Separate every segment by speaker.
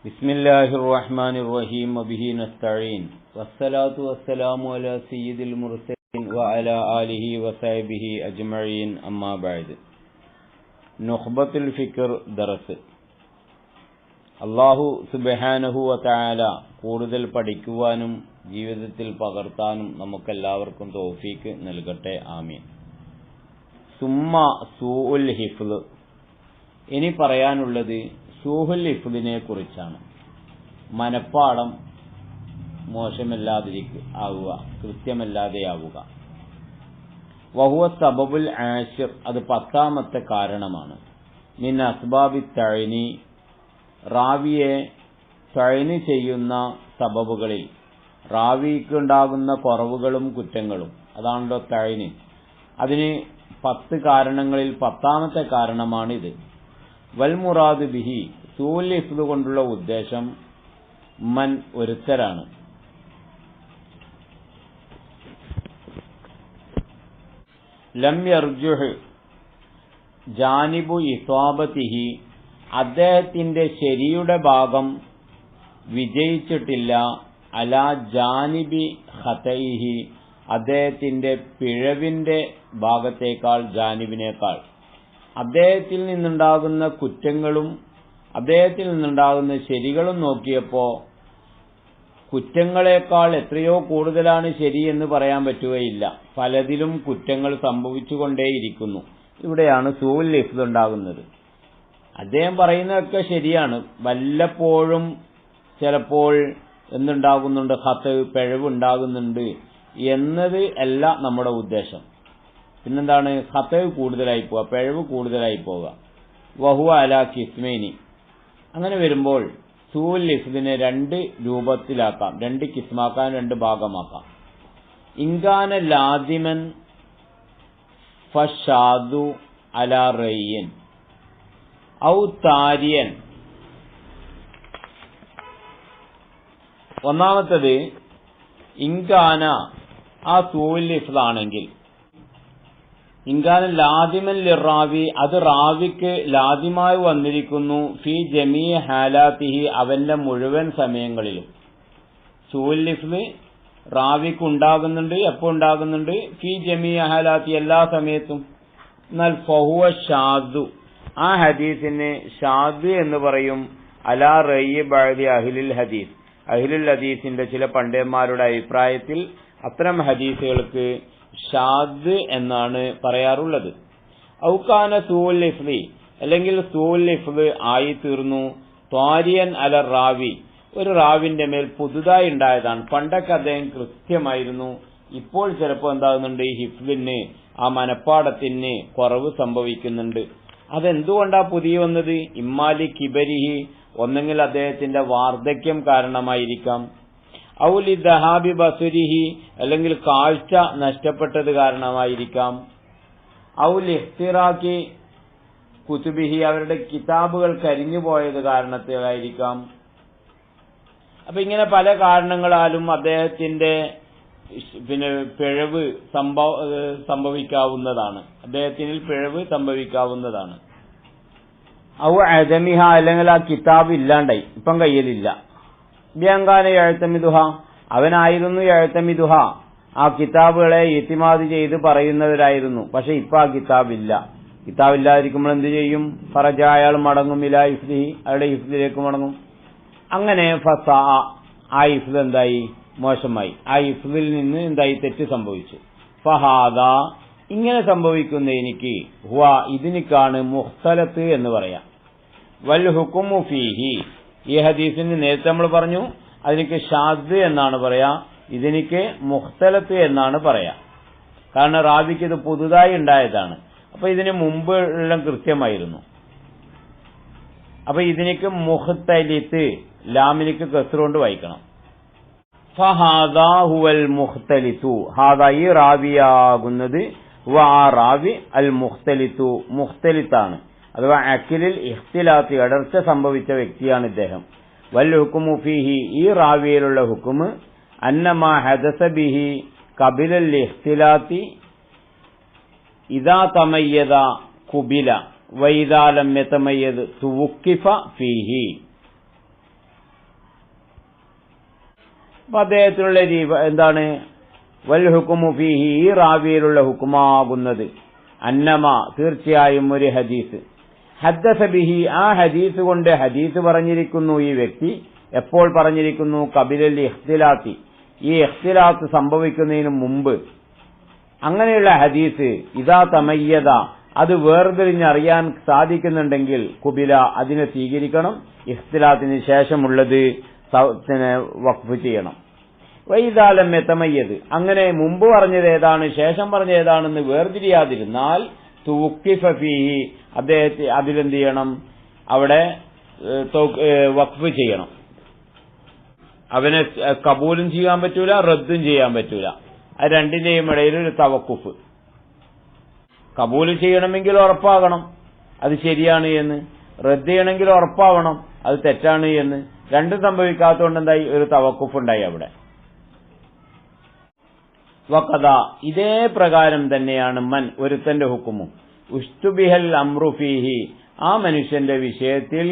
Speaker 1: ബിസ്മില്ലാഹിർ റഹ്മാനിർ റഹീം വബിഹി നസ്തഈൻ വസ്സലാത്തു വസ്സലാമു അലാ സയ്യിദിൽ മുർസലീൻ വഅലാ ആലിഹി വസഹ്ബിഹി അജ്മഈൻ അമ്മാ ബഅദ്. നുഖ്ബത്തുൽ ഫിക്ർ ദർസ്. അല്ലാഹു സുബ്ഹാനഹു വ തആല കൂടുതൽ പഠിക്കുവാനും ജീവിതത്തിൽ പകർത്താനും നമുക്കെല്ലാവർക്കും തൗഫീക്ക് നൽകട്ടെ, ആമീൻ. സുമ്മ സൂഉൽ ഹിഫ്ള്. ഇനി പറയാനുള്ളത് സൂഹുൽ ഹിഫ്ളിനെ കുറിച്ചാണ്. മനപ്പാടം മോശമല്ലാതിരിക്കുക, കൃത്യമല്ലാതെയാവുക. വഹുവ സബബുൽ ആശിർ, അത് 10ാമത്തെ കാരണമാണ്. മിൻ അസ്ബാബി തഅനി, റാവിയെ തഅനി ചെയ്യുന്ന സബബുകളിൽ റാവിക്കുണ്ടാകുന്ന കുറവുകളും കുറ്റങ്ങളും, അതാണല്ലോ തഅനി. അതിന് 10 കാരണങ്ങളിൽ 10ാമത്തെ കാരണമാണിത്. വൽ മുറാദ് ബിഹി, സൂഉൽ ഹിഫ്ള് കൊണ്ടുള്ള ഉദ്ദേശം മൻ, ഒരുത്തരാണ്. ലം യർജുഹ് ജാനിബു ഇസ്വാബതിഹി, അദ്ദേഹത്തിന്റെ ശരിയുടെ ഭാഗം വിജയിച്ചിട്ടില്ല. അലാ ജാനിബി ഖതഇഹി, അദ്ദേഹത്തിന്റെ പിഴവിന്റെ ഭാഗത്തേക്കാൾ, ജാനിബിനേക്കാൾ. അദ്ദേഹത്തിൽ നിന്നുണ്ടാകുന്ന കുറ്റങ്ങളും അദ്ദേഹത്തിൽ നിന്നുണ്ടാകുന്ന ശരികളും നോക്കിയപ്പോൾ കുറ്റങ്ങളെക്കാൾ എത്രയോ കൂടുതലാണ് ശരി എന്ന് പറയാൻ പറ്റുകയില്ല. പലതിലും കുറ്റങ്ങൾ സംഭവിച്ചുകൊണ്ടേയിരിക്കുന്നു. ഇവിടെയാണ് സൂഉൽ ഹിഫ്ള് ഉണ്ടാകുന്നത്. അദ്ദേഹം പറയുന്നതൊക്കെ ശരിയാണ്. വല്ലപ്പോഴും ചിലപ്പോൾ എന്തുണ്ടാകുന്നുണ്ട്, ഖത, പിഴവുണ്ടാകുന്നുണ്ട് എന്നത് അല്ല നമ്മുടെ ഉദ്ദേശം. പിന്നെന്താണ്? ഖത കൂടുതലായി പോവുക, പിഴവ് കൂടുതലായി പോവുക. വഹുവ അലാ കിസ്മൈനി. അങ്ങനെ വരുമ്പോൾ സൂഉൽ ഹിഫ്ളിനെ 2 രൂപത്തിലാക്കാം, 2 കിസ്മാക്കാൻ, 2 ഭാഗമാക്കാം. ഇൻകാന ലാദിമൻ ഫഷാദു അലാ റയ്യൻ ഔ താരിയൻ. ഒന്നാമത്തത് ഇൻകാന, ആ സൂഉൽ ഹിഫ്ള് ആണെങ്കിൽ, ഇൻകാന ലാദിമൻ ലിറാവി, അത് റാവിക്ക് ലാദിമായി വന്നിരിക്കുന്നു. ഫി ജമീ ഹാലാത്തിഹി, അവന്റെ മുഴുവൻ സമയങ്ങളിലും. സൂഉൽ ഹിഫ്ള് റാവിക്ക് ഉണ്ടാകുന്നുണ്ട്. എപ്പോൾ ഉണ്ടാകുന്നുണ്ട്? ഫി ജമീ ഹാലാത്തി, എല്ലാ സമയത്തും. എന്നാൽ ഫഹുവ ഷാദു, ആ ഹദീസിന് ഷാദ് എന്ന് പറയും. അലാ റയ്യി ബഅദി അഹ്ലിൽ ഹദീസ്, അഹ്ലുൽ ഹദീസിന്റെ ചില പണ്ഡിതന്മാരുടെ അഭിപ്രായത്തിൽ അത്തരം ഹദീസുകൾക്ക് ഷാദ് എന്നാണ് പറയാറുള്ളത്. ഔകാന സൂഉൽ ഹിഫ്ളി, അല്ലെങ്കിൽ സൂഉൽ ഹിഫ്ള് ആയി തീർന്നു ത്വാരിയൻ അല റാവി, ഒരു റാവിന്റെ മേൽ പുതുതായി ഉണ്ടായതാണ്. പണ്ടൊക്കെ അദ്ദേഹം കൃത്യമായിരുന്നു. ഇപ്പോൾ ചിലപ്പോൾ എന്താകുന്നുണ്ട്, ഈ ഹിഫ്ളിന്, ആ മനപ്പാടത്തിന് കുറവ് സംഭവിക്കുന്നുണ്ട്. അതെന്തുകൊണ്ടാ പുതിയ വന്നത്? ഇമ്മാലി കിബരിഹി, ഒന്നെങ്കിൽ അദ്ദേഹത്തിന്റെ വാർദ്ധക്യം കാരണമായിരിക്കാം. ഔലി ദഹാബി ബസുരിഹി, അല്ലെങ്കിൽ കാഴ്ച നഷ്ടപ്പെട്ടത് കാരണമായിരിക്കാം. ഔലി ഇഖ്തിറാഖി കുതുബിഹി, അവരുടെ കിതാബുകൾ കരിഞ്ഞുപോയത് കാരണത്തിലായിരിക്കാം. അപ്പൊ ഇങ്ങനെ പല കാരണങ്ങളാലും അദ്ദേഹത്തിന്റെ പിഴവ് സംഭവിക്കാവുന്നതാണ്. അദ്ദേഹത്തിന് പിഴവ് സംഭവിക്കാവുന്നതാണ്. ഔ അദമിഹ, അല്ലെങ്കിൽ ആ കിതാബ് ഇല്ലാണ്ടായി, ഇപ്പം കയ്യിലില്ല. ബിയങ്കാന എഴുത്തമിദുഹ, അവനായിരുന്നു എഴുത്തമിദുഹ, ആ കിതാബുകളെ ഇത്തിമാദ് ചെയ്ത് പറയുന്നവരായിരുന്നു. പക്ഷെ ഇപ്പൊ ആ കിതാബില്ല. കിതാബില്ലാതിരിക്കുമ്പോൾ എന്ത് ചെയ്യും? ഫറജ, അയാൾ മടങ്ങും. ഇലാ ഹിഫ്ളിഹി, അയാളുടെ ഹിഫ്ളിലേക്ക് മടങ്ങും. അങ്ങനെ ഫസാ, ആ ഹിഫ്ള് എന്തായി? മോശമായി. ആ ഹിഫ്ളിൽ നിന്ന് എന്തായി? തെറ്റ് സംഭവിച്ചു. ഫഹാദ, ഇങ്ങനെ സംഭവിക്കുന്ന എനിക്ക്, ഹുവ, ഇതിനിക്കാണ് മുഖ്തലത്ത് എന്ന് പറയാം. വൽ ഹുക്കുമു ഫീഹി, ഈ ഹദീസിന് നേരത്തെ നമ്മൾ പറഞ്ഞു അതിനിക്ക് ഷാദ് എന്നാണ് പറയാ, ഇതിനിക്ക് മുഖ്തലത്ത് എന്നാണ് പറയാ. കാരണം റാവിക്ക് ഇത് പുതുതായി ഉണ്ടായതാണ്. അപ്പൊ ഇതിന് മുമ്പ് എല്ലാം കൃത്യമായിരുന്നു. അപ്പൊ ഇതിനിക്ക് മുഖ്തലിത്ത്, ലാമിനിക്ക് കസ്റുകൊണ്ട് വായിക്കണം. ഫഹാദാ ഹുവൽ മുഖ്തലിത്തു, ഹാദാ, ഈ റാവിയാകുന്നത്, ആ റാവി അൽ മുഖ്തലിത്തു, മുഖ്തലിത്താണ്. അഥവാ അഖിലിൽ ഇഖ്തിലാത്തി, അടർച്ച സംഭവിച്ച വ്യക്തിയാണ് ഇദ്ദേഹം. വൽ ഹുക്കുമു ഫീഹി, ഈ റാവിയിലുള്ള ഹുക്കുമ്, അന്നമാ ഹദസ ബിഹി ഖബിലൽ ഇഖ്തിലാത്തി ഇദാ തമയ്യദ ഖുബില വൈദാ ലം യതമയ്യദ് തുവഖിഫ ഫീഹി. അപ്പൊ അദ്ദേഹത്തിനുള്ള എന്താണ് വൽ ഹുക്കുമു ഫീഹി, ഈ റാവിയിലുള്ള ഹുക്കുമാകുന്നത് അന്നമ, തീർച്ചയായും ഒരു ഹദീസ് ഹദ്ദസ ബിഹി, ആ ഹദീസ് കൊണ്ട് ഹദീസ് പറഞ്ഞിരിക്കുന്നു ഈ വ്യക്തി. എപ്പോൾ പറഞ്ഞിരിക്കുന്നു? ഖബിലൽ ഇഖ്തിലാത്തി, ഈ ഇഖ്തിലാത്ത് സംഭവിക്കുന്നതിന് മുമ്പ്. അങ്ങനെയുള്ള ഹദീസ് ഇദാ തമയ്യദ, അത് വേർതിരിഞ്ഞറിയാൻ സാധിക്കുന്നുണ്ടെങ്കിൽ കുബില, അതിനെ സ്വീകരിക്കണം. ഇഖ്തിലാത്തിന് ശേഷമുള്ളത് വഖഫ് ചെയ്യണം. വൈദാലം എത്തമയ്യത്, അങ്ങനെ മുമ്പ് പറഞ്ഞത് ഏതാണ് ശേഷം പറഞ്ഞ ഏതാണെന്ന് വേർതിരിയാതിരുന്നാൽ തുഖിഫ ഫീഹി, അദ്ദേഹത്തെ അതിലെന്ത് ചെയ്യണം? അവിടെ വഖഫ് ചെയ്യണം. അവനെ കബൂലും ചെയ്യാൻ പറ്റൂല, റദ്ദും ചെയ്യാൻ പറ്റൂല. അത് രണ്ടിന്റെയും ഇടയിൽ ഒരു തവക്കുഫ്. കബൂൽ ചെയ്യണമെങ്കിൽ ഉറപ്പാകണം അത് ശരിയാണ് എന്ന്, റദ്ദ് ചെയ്യണമെങ്കിൽ ഉറപ്പാവണം അത് തെറ്റാണ് എന്ന്. രണ്ടും സംഭവിക്കാത്തതുകൊണ്ട് എന്തായി? ഒരു തവക്കുഫ് ഉണ്ടായി അവിടെ. വഖദ, ഇതേ പ്രകാരം തന്നെയാണ് മൻ, ഒരുത്തന്റെ ഹുക്കുമും. ഉസ്തുബിഹൽ അംറു ഫീഹി, ആ മനുഷ്യന്റെ വിഷയത്തിൽ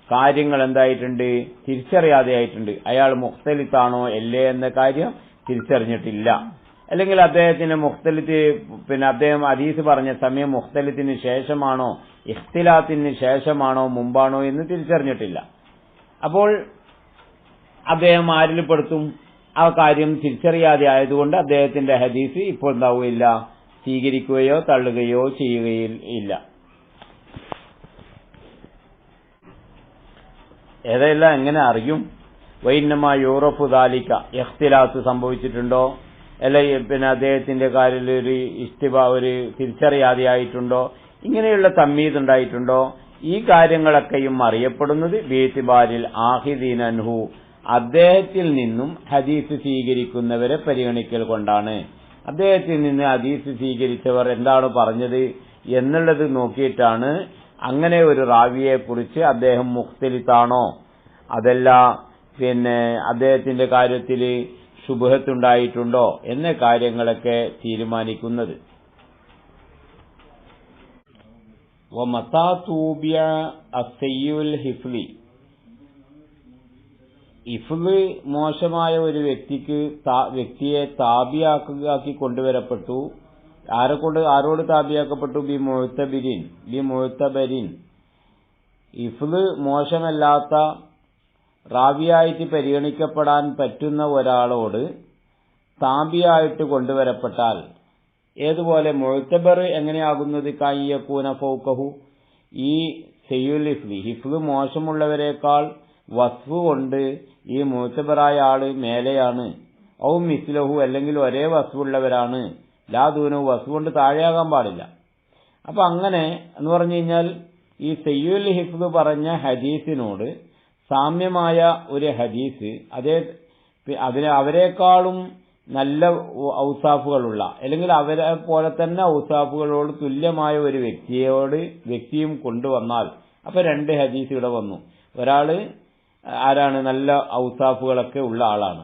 Speaker 1: കാര്യങ്ങൾ എന്തായിട്ടുണ്ട്? തിരിച്ചറിയാതെയായിട്ടുണ്ട്. അയാൾ മുഖ്തലിത്താണോ അല്ലേ എന്ന കാര്യം തിരിച്ചറിഞ്ഞിട്ടില്ല. അല്ലെങ്കിൽ അദ്ദേഹത്തിന് മുഖ്തലിത്ത്, അദ്ദേഹം ഹദീസ് പറഞ്ഞ സമയം മുഖ്തലിത്തിന് ശേഷമാണോ ഇഖ്തിലാത്തിന് ശേഷമാണോ മുമ്പാണോ എന്ന് തിരിച്ചറിഞ്ഞിട്ടില്ല. അപ്പോൾ അദ്ദേഹം ആരിൽ പെടുത്തും? ആ കാര്യം തിരിച്ചറിയാതെ ആയതുകൊണ്ട് അദ്ദേഹത്തിന്റെ ഹദീസ് ഇപ്പോൾ എന്താവുകയില്ല, സ്വീകരിക്കുകയോ തള്ളുകയോ ചെയ്യുകയില്ല. ഏതെല്ലാം എങ്ങനെ അറിയും? വൈന്നമാ യൂറഫു ദാലിക, ഇഖ്തിലാത്ത് സംഭവിച്ചിട്ടുണ്ടോ, അല്ലെ അദ്ദേഹത്തിന്റെ കാര്യത്തിൽ ഒരു തിരിച്ചറിയാതെയായിട്ടുണ്ടോ, ഇങ്ങനെയുള്ള തമ്മീദ് ഉണ്ടായിട്ടുണ്ടോ, ഈ കാര്യങ്ങളൊക്കെയും അറിയപ്പെടുന്നത് ബിഇതിബാരിൽ ആഖിദീന അൻഹു, അദ്ദേഹത്തിൽ നിന്നും ഹദീസ് സ്വീകരിക്കുന്നവരെ പരിഗണിക്കൽ കൊണ്ടാണ്. അദ്ദേഹത്തിൽ നിന്ന് ഹദീസ് സ്വീകരിച്ചവർ എന്താണ് പറഞ്ഞത് എന്നുള്ളത് നോക്കിയിട്ടാണ് അങ്ങനെ ഒരു റാവിയെ കുറിച്ച് അദ്ദേഹം മുഖ്തലിത്താണോ അതല്ല അദ്ദേഹത്തിന്റെ കാര്യത്തിൽ ശുബ്ഹത്തുണ്ടായിട്ടുണ്ടോ എന്ന കാര്യങ്ങളൊക്കെ തീരുമാനിക്കുന്നത്. വമതാ തൂബിയ അസ്സയ്യുൽ ഹിഫ്ലി, ഹിഫ്ള് മോശമായ ഒരു വ്യക്തിയെ താബിയാക്കി കൊണ്ടുവരപ്പെട്ടു. ആരോട് താബിയാക്കപ്പെട്ടു? ബി മുഅ്തബരിൻ. ഹിഫ്ള് മോശമല്ലാത്ത റാവിയായിട്ട് പരിഗണിക്കപ്പെടാൻ പറ്റുന്ന ഒരാളോട് താബിയായിട്ട് കൊണ്ടുവരപ്പെട്ടാൽ, ഏതുപോലെ മുഅ്തബർ എങ്ങനെയാകുന്നത്? കായ്യകൂന ഫൗഖഹു, ഈ സയ്യുൽ ഹിഫ്ള് മോശമുള്ളവരെക്കാൾ വസ്ഫ് കൊണ്ട് ഈ മുഅ്തബറായ ആള് മേലെയാണ്. ഔ മിസ്ലഹു, അല്ലെങ്കിൽ ഒരേ വസ്ഫുള്ളവരാണ്. ലാദൂനു, വസ്ഫ് കൊണ്ട് താഴെയാകാൻ പാടില്ല. അപ്പൊ അങ്ങനെ എന്ന് പറഞ്ഞു കഴിഞ്ഞാൽ ഈ സയ്യുൽ ഹിഫ്ള് പറഞ്ഞ ഹദീസിനോട് സാമ്യമായ ഒരു ഹദീസ്, അവരെക്കാളും നല്ല ഔസാഫുകളുള്ള, അല്ലെങ്കിൽ അവരെ പോലെ തന്നെ ഔസാഫുകളോട് തുല്യമായ ഒരു വ്യക്തിയും കൊണ്ടുവന്നാൽ, അപ്പൊ രണ്ട് ഹദീസ് ഇവിടെ വന്നു. ഒരാള് ആരാണ്? നല്ല ഔസാഫുകളൊക്കെ ഉള്ള ആളാണ്.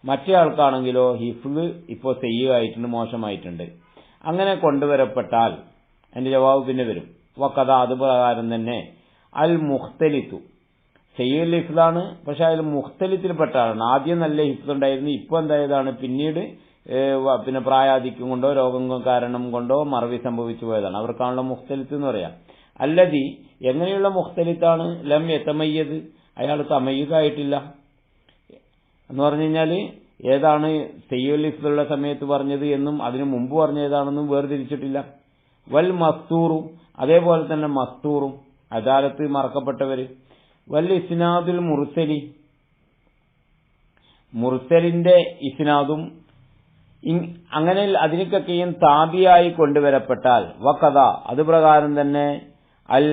Speaker 1: മറ്റേ ആൾക്കാണെങ്കിലോ ഹിഫ്ള് ഇപ്പോൾ സയ്യിആയിട്ടുണ്ട്, മോശമായിട്ടുണ്ട്. അങ്ങനെ കൊണ്ടുവരപ്പെട്ടാൽ അതിന്റെ ജവാബ് പിന്നെ വരും. വഖദ, അത് പ്രകാരം തന്നെ അൽ മുഖ്തലിത്തു, സയ്യിഉൽ ഹിഫ്ളാണ്, പക്ഷെ അതിൽ മുഖ്തലിത്തിൽപ്പെട്ട ആളാണ്. ആദ്യം നല്ല ഹിഫ്ള് ഉണ്ടായിരുന്നു, ഇപ്പൊ എന്തായതാണ്? പിന്നീട് പ്രായാധിക്യം കൊണ്ടോ രോഗം കാരണം കൊണ്ടോ മറവി സംഭവിച്ചു പോയതാണ്. അവർക്കാണല്ലോ മുഖ്തലിത്ത് എന്ന് പറയാം. അല്ലതി, എങ്ങനെയുള്ള മുഖ്തലിത്താണ്? ലം യതമയ്യദ്, അയാൾ തമയ്യുദായിട്ടില്ല എന്ന് പറഞ്ഞു കഴിഞ്ഞാല് ഏതാണ് സയ്യിഉൽ ഹിഫ്ളുള്ള സമയത്ത് പറഞ്ഞത് എന്നും അതിനു മുമ്പ് പറഞ്ഞ ഏതാണെന്നും വേർതിരിച്ചിട്ടില്ല. വൽ മസ്തൂറും, അതേപോലെ തന്നെ മസ്തൂറും, അദാലത്ത് മറക്കപ്പെട്ടവര്. വൽ ഇസ്നാദുൽ മുർസലി, മുർസലിന്റെ ഇസ്നാദും അങ്ങനെ അതിനൊക്കെയും താബിയായി കൊണ്ടുവരപ്പെട്ടാൽ വഖദ, അത് പ്രകാരം തന്നെ അൽ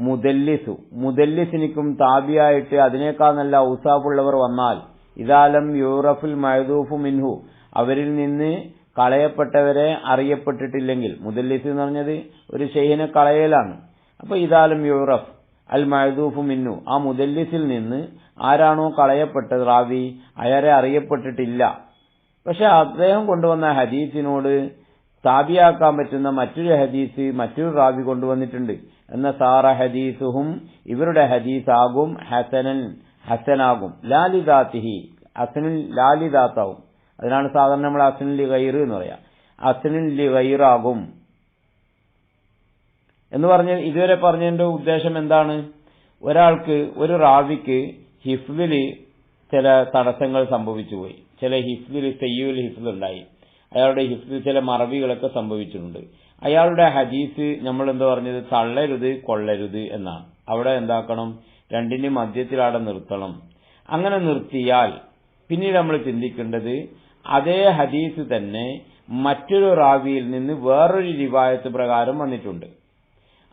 Speaker 1: മുദല്ലിസു, മുദല്ലിസിനിക്കും താബിയായിട്ട് അതിനേക്കാൾ നല്ല ഔസാഫുള്ളവർ വന്നാൽ, ഇദാലം യൂറഫുൽ മഅദൂഫു മിൻഹു, അവരിൽ നിന്ന് കളയപ്പെട്ടവരെ അറിയപ്പെട്ടിട്ടില്ലെങ്കിൽ, മുദല്ലിസ് എന്ന് പറഞ്ഞത് ഒരു ഷെയ്ഖിനെ കളയലാണ്. അപ്പൊ ഇദാലം യൂറഫ് അൽ മഅദൂഫു മിൻഹു, ആ മുദല്ലിസിൽ നിന്ന് ആരാണോ കളയപ്പെട്ടത് റാവി, അയാളെ അറിയപ്പെട്ടിട്ടില്ല. പക്ഷെ അദ്ദേഹം കൊണ്ടുവന്ന ഹദീസിനോട് താബിയാക്കാൻ പറ്റുന്ന മറ്റൊരു ഹദീസ് മറ്റൊരു റാവി കൊണ്ടുവന്നിട്ടുണ്ട് എന്ന സാറ ഹദീസുഹും, ഇവരുടെ ഹദീസാകും ഹസനാകും. ലാലിദാത്തിഹി, അസ്നുൽ ലാലിദാത്താവും. അതിനാണ് സാധാരണ നമ്മൾ അസ്നുൽ ലിഗൈർ എന്ന് പറയാം. അസ്നുൽ ലിഗൈറാകും എന്ന് പറഞ്ഞ് ഇതുവരെ പറഞ്ഞതിന്റെ ഉദ്ദേശം എന്താണ്? ഒരാൾക്ക്, ഒരു റാവിക്ക് ഹിഫ്ദിൽ ചില തടസ്സങ്ങൾ സംഭവിച്ചുപോയി. ചില ഹിഫ്ദിൽ സയ്യുൽ ഹിഫ്ദ് ഉണ്ടായി. അയാളുടെ ഹിഫ്ദിൽ ചില മറവികളൊക്കെ സംഭവിച്ചിട്ടുണ്ട്. അയാളുടെ ഹദീസ് നമ്മൾ എന്താ പറഞ്ഞത്? തള്ളരുത്, കൊള്ളരുത് എന്നാണ്. അവിടെ എന്താക്കണം? രണ്ടിന്റെ മധ്യത്തിൽ അവിടെ നിർത്തണം. അങ്ങനെ നിർത്തിയാൽ പിന്നീട് നമ്മൾ ചിന്തിക്കേണ്ടത് അതേ ഹദീസ് തന്നെ മറ്റൊരു റാവിയിൽ നിന്ന് വേറൊരു റിവായത്ത് പ്രകാരം വന്നിട്ടുണ്ട്.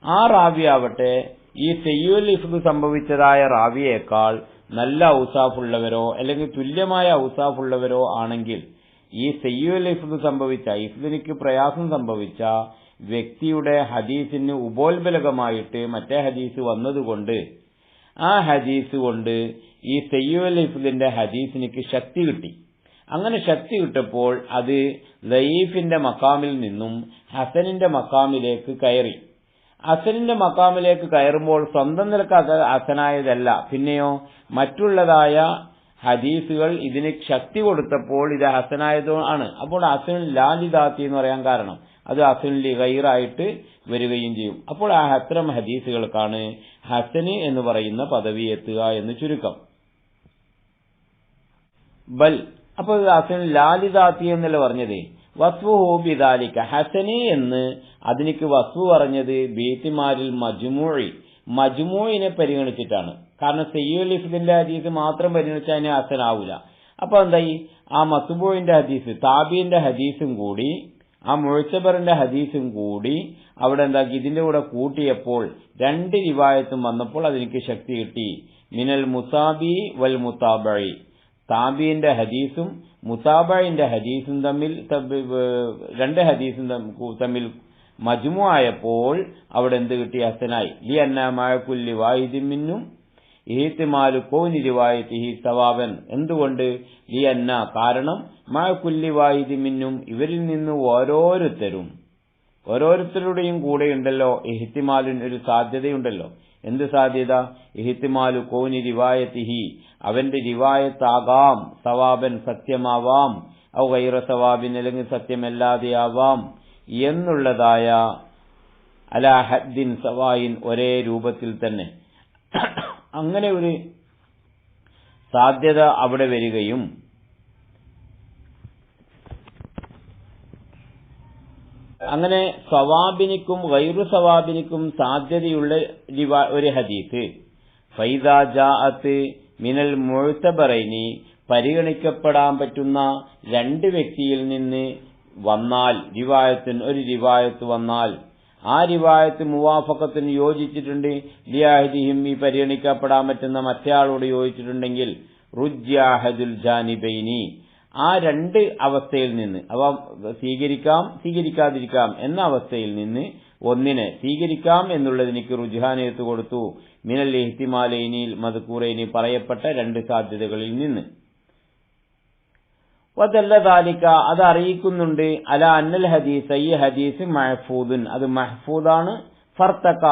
Speaker 1: ആ റാവിയാവട്ടെ ഈ സയ്യുൽ ഹിഫ്ദ് സംഭവിച്ചതായ റാവിയേക്കാൾ നല്ല ഔസാഫുള്ളവരോ അല്ലെങ്കിൽ തുല്യമായ ഔസാഫുള്ളവരോ ആണെങ്കിൽ ഈ സയ്യുൽ ഹിഫ്ദ് സംഭവിച്ച, ഹിഫ്ദിനിക്ക് പ്രയാസം സംഭവിച്ച വ്യക്തിയുടെ ഹദീസിന് ഉപോത്ബലകമായിട്ട് മറ്റേ ഹദീസ് വന്നതുകൊണ്ട് ആ ഹദീസ് കൊണ്ട് ഈ സയ്യുൽ ഹിഫ്ദിന്റെ ഹദീസിനിക്ക് ശക്തി കിട്ടി. അങ്ങനെ ശക്തി കിട്ടപ്പോൾ അത് ലഈഫിന്റെ മക്കാമിൽ നിന്നും ഹസനിന്റെ മക്കാമിലേക്ക് കയറി. ഹസനിന്റെ മക്കാമിലേക്ക് കയറുമ്പോൾ സ്വന്തം നിലക്ക് അത് ഹസനായതല്ല, പിന്നെയോ മറ്റുള്ളതായ ഹദീസുകൾ ഇതിന് ശക്തി കൊടുത്തപ്പോൾ ഇത് ഹസനായതാണ്. അപ്പോൾ ഹസനുൽ ലാലിദാത്തി എന്ന് പറയാൻ കാരണം അത് ഹസനുൽ ലിഗൈറായിട്ട് വരികയും ചെയ്യും. അപ്പോൾ ആ അത്തരം ഹദീസുകൾക്കാണ് ഹസന് എന്ന് പറയുന്ന പദവി എത്തുക എന്ന് ചുരുക്കം. ബൽ, അപ്പോൾ ഹസനുൽ ലാലിദാത്തി എന്നല്ല പറഞ്ഞത്. വസ്ഫുഹു ബിദാലിക, ഹസനി എന്ന് അതിനിക്ക് വസ്ഫു പറഞ്ഞത് ബീത്തിമാരിൽ മജ്മൂഇനെ പരിഗണിച്ചിട്ടാണ്. കാരണം സയ്യുൽ ഹിഫ്ദിന്റെ ഹദീസ് മാത്രം പരിഗണിച്ചാൽ അതിന് ഹസനാവൂല. അപ്പൊ എന്തായി? ആ മത്ബൂഇന്റെ ഹദീസ്, താബിന്റെ ഹദീസും കൂടി ആ മുഅ്തബറിന്റെ ഹദീസും കൂടി അവിടെ എന്താക്കി? ഇതിന്റെ കൂടെ കൂട്ടിയപ്പോൾ രണ്ട് റിവായത്തും വന്നപ്പോൾ അതിനിക്ക് ശക്തി കിട്ടി. മിനൽ മുസാബി വൽ മുതാബഇ, താബിന്റെ ഹദീസും മുതാബഇന്റെ ഹദീസും തമ്മിൽ രണ്ട് ഹദീസും തമ്മിൽ മജ്മു ആയപ്പോൾ അവിടെ എന്ത് കിട്ടി? ഹസനായി. ലിഅന്ന മഅ കുല്ലി വാഹിദിൻ മിന്നും ഇഹ്തിമാലു കൗനി റിവായത്തിഹി സവാബൻ. എന്തുകൊണ്ട്? ലിഅന്ന, കാരണം മഅ കുല്ലി വാഹിദിൻ മിന്നും, ഇവരിൽ നിന്ന് ഓരോരുത്തരുടെയും കൂടെയുണ്ടല്ലോ ഇഹ്തിമാലിൻ, ഒരു സാധ്യതയുണ്ടല്ലോ. എന്ത് സാധ്യത? ഇഹ്തിമാലു കൗനി റിവായത്തിഹി, അവന്റെ റിവായത്താകാം, സവാബൻ സത്യമാവാം, ഔ ഗൈറ സവാബിൻ അല്ലെങ്കിൽ സത്യമല്ലാതെയാവാം എന്നുള്ളതായ അലാ ഹദ്ദിൻ സവായിൻ, ഒരേ രൂപത്തിൽ തന്നെ അങ്ങനെ ഒരു സാധ്യത അവിടെ വരികയും അങ്ങനെ സവാബിനിക്കും ഗൈറു സവാബിനിക്കും സാധ്യതയുള്ള ഒരു ഹദീസ് ഫൈദാ ജാഅത്ത് മിനൽ മുഅ്തബറൈനി, പരിഗണിക്കപ്പെടാൻ പറ്റുന്ന രണ്ട് വ്യക്തിയിൽ നിന്ന് വന്നാൽ, ഒരു റിവായത്ത് വന്നാൽ, ആ റിവായത്ത് മുവാഫഖത്തിന് യോജിച്ചിട്ടുണ്ട്, ലിയാഹിദിഹിം, ഈ പരിഗണിക്കപ്പെടാൻ പറ്റുന്ന മറ്റേയാളോട് യോജിച്ചിട്ടുണ്ടെങ്കിൽ റുജ്യാഹദുൽ ജാനിബൈനി, ആ രണ്ട് അവസ്ഥയിൽ നിന്ന്, അവ സ്വീകരിക്കാം സ്വീകരിക്കാതിരിക്കാം എന്ന അവസ്ഥയിൽ നിന്ന് ഒന്നിനെ സ്വീകരിക്കാം എന്നുള്ളതിനിക്ക് റുജ്ഹാനേത്ത് കൊടുത്തു. മിനൽ ഇഹ്തിമാലൈനിൽ മദ്കൂറൈനി, പറയപ്പെട്ട രണ്ട് സാധ്യതകളിൽ നിന്ന്. വദല്ല ദാലിക, അത് അറിയിക്കുന്നുണ്ട്, അല അന്നൽ ഹദീസ്, ഈ ഹദീസ് മഹ്ഫൂദുൻ, അത് മഹ്ഫൂദാണ്. ഫർത്തക,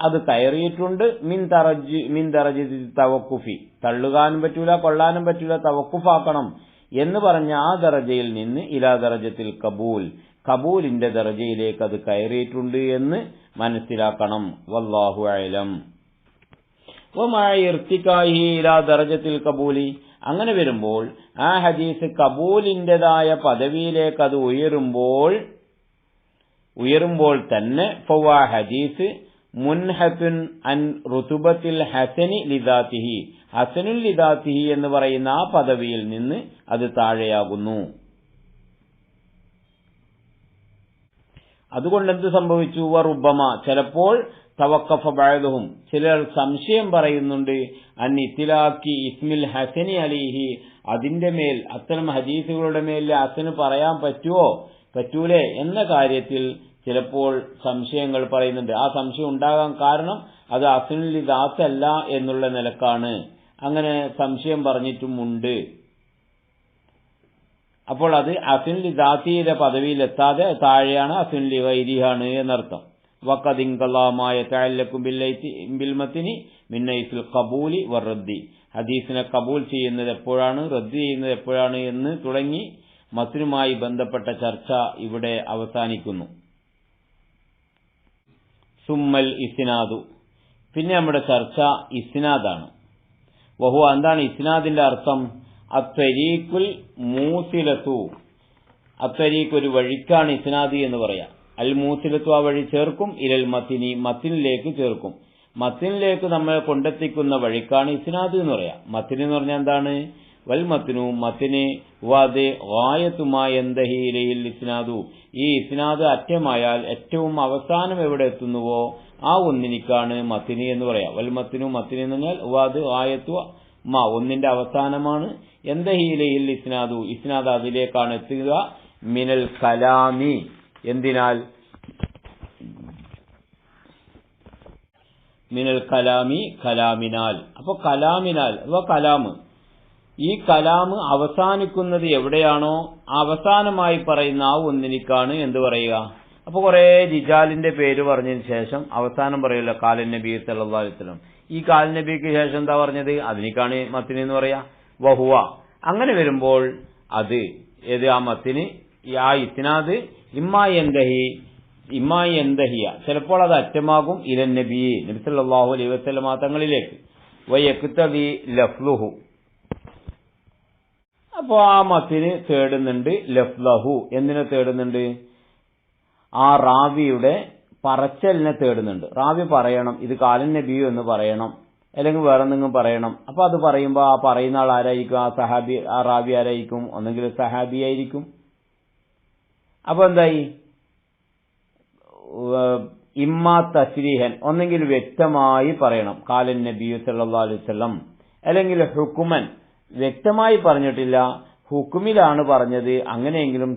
Speaker 1: അത് കയറിയിട്ടുണ്ട്. മിൻ ദറജതി തവക്കുഫി, തള്ളുകാനും പറ്റൂല കൊള്ളാനും പറ്റൂല, തവക്കുഫാക്കണം എന്ന് പറഞ്ഞ ആ ദറജയിൽ നിന്ന് ഇലാ ദറജത്തിൽ കബൂൽ, കബൂലിന്റെ ദറജയിലേക്ക് അത് കയറിയിട്ടുണ്ട് എന്ന് മനസ്സിലാക്കണം. വല്ലാഹു അഅലം. വമാ ഇർതികാഹി ഇലാ ദറജത്തിൽ കബൂലി, അങ്ങനെ വരുമ്പോൾ ആ ഹദീസ് കബൂലിന്റേതായ പദവിയിലേക്ക് അത് ഉയരുമ്പോൾ തന്നെ ഫവാ ഹദീസ് മുൻഹത്തുൻ അൻ റുതുബത്തിൽ ഹസനി ലിദാത്തിഹി, ഹസനുൽ ലിദാത്തിഹി എന്ന് പറയുന്ന ആ പദവിയിൽ നിന്ന് അത് താഴെയാകുന്നു. അതുകൊണ്ട് എന്ത് സംഭവിച്ചു? വറുബമ, ചിലപ്പോൾ തവക്കഫ ബഅദുഹും, ചിലർ സംശയം പറയുന്നുണ്ട്, അൻ ഇത്തിലാക്കി ഇസ്മിൽ ഹസനി അലിഹി, അതിന്റെ മേൽ, അത്തരം ഹദീസുകളുടെ മേൽ ഹസന് പറയാൻ പറ്റൂലേ എന്ന കാര്യത്തിൽ ചിലപ്പോൾ സംശയങ്ങൾ പറയുന്നുണ്ട്. ആ സംശയം ഉണ്ടാകാൻ കാരണം അത് ഹസനുൽ ലിദാത്തല്ല എന്നുള്ള നിലക്കാണ്. അങ്ങനെ സംശയം പറഞ്ഞിട്ടുമുണ്ട്. അപ്പോൾ അത് ഹസനുൽ ലിദാത്തിയുടെ പദവിയിലെത്താതെ താഴെയാണ്, ഹസനുൽ ലിഗൈരിഹാണ് എന്നർത്ഥം. വഖദിൻഖലാമായ തഅല്ലഖു ബിൽ മത്നി മിൻ ഹൈസുൽ ഖബൂലി വറദ്ദി. ഹദീസിനെ കബൂൽ ചെയ്യുന്നത് എപ്പോഴാണ്, റദ്ദ് ചെയ്യുന്നത് എപ്പോഴാണ് എന്ന് തുടങ്ങി മത്നുമായി ബന്ധപ്പെട്ട ചർച്ച ഇവിടെ അവസാനിക്കുന്നു. സുമ്മൽ ഇസ്നാദു, പിന്നെ നമ്മുടെ ചർച്ച ഇസ്നാദാണ്. വഹുവ, എന്താണ് ഇസ്നാദിന്റെ അർത്ഥം? അത്വരീഖുൽ മൂസിലത്തു, അത്വരീഖ് ഒരു വഴിക്കാണ് ഇസ്നാദി എന്ന് പറയാം. അൽ മൂസിലത്തു, ആ വഴി ചേർക്കും, ഇലൽ മത്തിനി, മത്തിനിലേക്ക് ചേർക്കും. മത്തിനിലേക്ക് നമ്മളെ കൊണ്ടെത്തിക്കുന്ന വഴിക്കാണ് ഇസ്നാദ് എന്ന് പറയാം. മത്തിന് എന്ന് പറഞ്ഞാൽ എന്താണ്? വൽ മത്തിനു, മത്തിന് വദ് ഗായത്തുമായി എന്തഹി ഇലൈഹിൽ ഇസ്നാദു, ഈ ഇസ്നാദ് അറ്റമായാൽ ഏറ്റവും അവസാനം എവിടെ എത്തുന്നുവോ ആ ഒന്നിനിക്കാണ് മത്തിന് എന്ന് പറയാം. വൽ മത്തിനു, മത്തിന് എന്ന് പറഞ്ഞാൽ വദ് ഗായത്തു മാ, ഒന്നിന്റെ അവസാനമാണ്. എന്തഹി ഇലൈഹിൽ ഇസ്നാദു, ഇസ്നാദ് അതിലേക്കാണ് എത്തുക. മിനൽ കലാമി, എന്തിനാൽ? മിനൽ കലാമി, കലാമിനാൽ. അപ്പൊ കലാമിനാൽ അഥവാ കലാമ്, ഈ കലാമ് അവസാനിക്കുന്നത് എവിടെയാണോ അവസാനമായി പറയുന്ന ആ ഒന്നിനിക്കാണ് എന്ത് പറയുക. അപ്പൊ കുറെ റിജാലിന്റെ പേര് പറഞ്ഞതിന് ശേഷം അവസാനം പറയല്ലോ കാലൻ നബി സല്ലല്ലാഹു അലൈഹി വസല്ലം. ഈ കാലൻ നബിക്ക് ശേഷം എന്താ പറഞ്ഞത്? അതിനിക്കാണ് മത്തിന് എന്ന് പറയാ. വഹുവ, അങ്ങനെ വരുമ്പോൾ അത് ഏത്? ആ മത്തിന്, ആ ഇസ്നാദ് ഇമ്മായി എന്തഹിയ, ചിലപ്പോൾ അത് അറ്റമാകും ഇലൻ നബി, നബി സല്ലല്ലാഹു അലൈഹി വസല്ലം തങ്ങളിലേക്ക്. വയക്തദി ലഫ്ലുഹു, അപ്പോ ആ മത്തിന് തേടുന്നുണ്ട് ലഫ്ലഹു, എന്തിനെ തേടുന്നുണ്ട്? ആ റാവിയുടെ പറച്ചലിനെ തേടുന്നുണ്ട്. റാവി പറയണം ഇത് കാലൻ നബിയു എന്ന് പറയണം, അല്ലെങ്കിൽ വേറെ എന്തെങ്കിലും പറയണം. അപ്പൊ അത് പറയുമ്പോൾ ആ പറയുന്ന ആൾ ആരായിരിക്കും? ആ സഹാബി, ആ റാവി ആരായിരിക്കും? ഒന്നെങ്കിൽ സഹാബി ആയിരിക്കും. അപ്പൊ എന്തായി? ഇമ്മാ തസ്രീഹൻ, ഒന്നെങ്കിൽ വ്യക്തമായി പറയണം കാലൻ നബിയു സല്ലല്ലാഹു അലൈഹി വസല്ലം, അല്ലെങ്കിൽ ഹുക്കുമൻ, വ്യക്തമായി പറഞ്ഞിട്ടില്ല ഹുക്കുമിലാണ് പറഞ്ഞത്, അങ്ങനെയെങ്കിലും